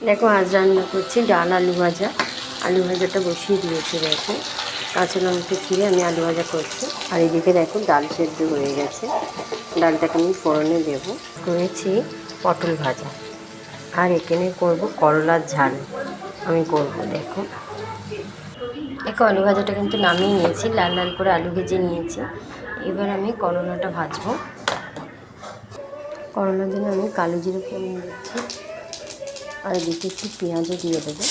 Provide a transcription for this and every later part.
দেখো আজ রান্না করছি ডাল আলু ভাজা। আলু ভাজাটা বসিয়ে দিয়েছি, দেখো কাঁচা লঙ্কা চিড়ে আমি আলু ভাজা করছি। আর এদিকে দেখো ডাল সেদ্ধ হয়ে গেছে, ডালটাকে আমি ফোড়নে দেব। করেছি পটল ভাজা, আর এখানে করব করলার ঝাল আমি করব। দেখো দেখো আলু ভাজাটা কিন্তু নামিয়ে নিয়েছি, লাল লাল করে আলু ভেজে নিয়েছি। এবার আমি করলাটা ভাজবো। করলার জন্য আমি কালো জিরে ফোড়ন দিচ্ছি, আর এদিকে একটু পেঁয়াজও দিয়ে দেবো।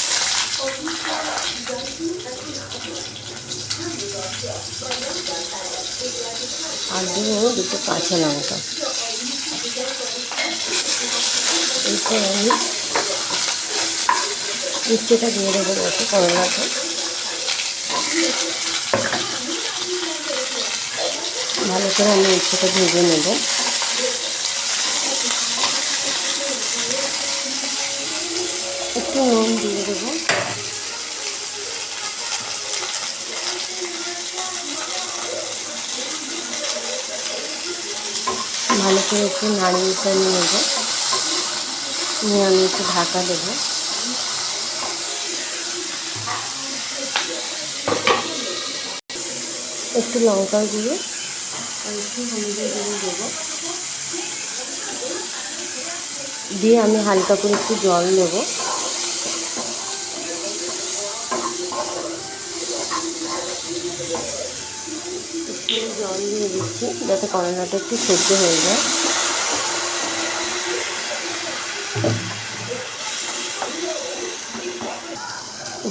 আর দেবো দুটো কাঁচা লঙ্কা। এরপর আমি উচ্ছেটা দিয়ে দেবো, দেখো করলাটা ভালো করে আমি উচ্ছেটা ভেজে নেব। একটু নুন দিয়ে দেবো। ভালো করে একটু নাড়িয়ে চালিয়ে নেব, নিয়ে আমি একটু ঢাকা দেবো। একটু লঙ্কার গুঁড়ো আর একটু হলুদের গুঁড়ো দেবো, দিয়ে আমি হালকা করে একটু জল দেবো। একটু জল দিয়ে দিচ্ছি যাতে করলাটা একটু সেদ্ধ হয়ে যায়।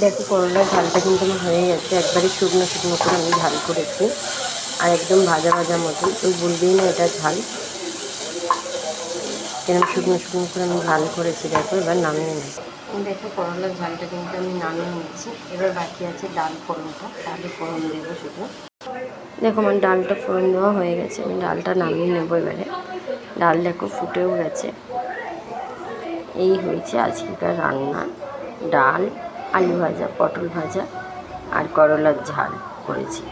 দেখো করলার ঝালটা কিন্তু আমার হয়ে গেছে, একবারে শুকনো শুকনো করে আমি ঝাল করেছি, আর একদম ভাজা ভাজা মতন। তুই বলবেই না এটা ঝাল, এরকম শুকনো শুকনো করে আমি ঝাল করেছি। দেখো এবার নামিয়ে নিই। দেখো করলার ঝালটা কিন্তু আমি নামিয়ে নিচ্ছি। এবার বাকি আছে ডাল ফোড়নটা, ডালে ফোড়ন দেবো শুধু। দেখো আমার ডালটা ফোড়ন দেওয়া হয়ে গেছে, আমি ডালটা নামিয়ে নেবো এবারে। ডাল দেখো ফুটেও গেছে। এই হয়েছে আজকেকার রান্না, ডাল আলু ভাজা পটল ভাজা আর করলার ঝাল করেছি।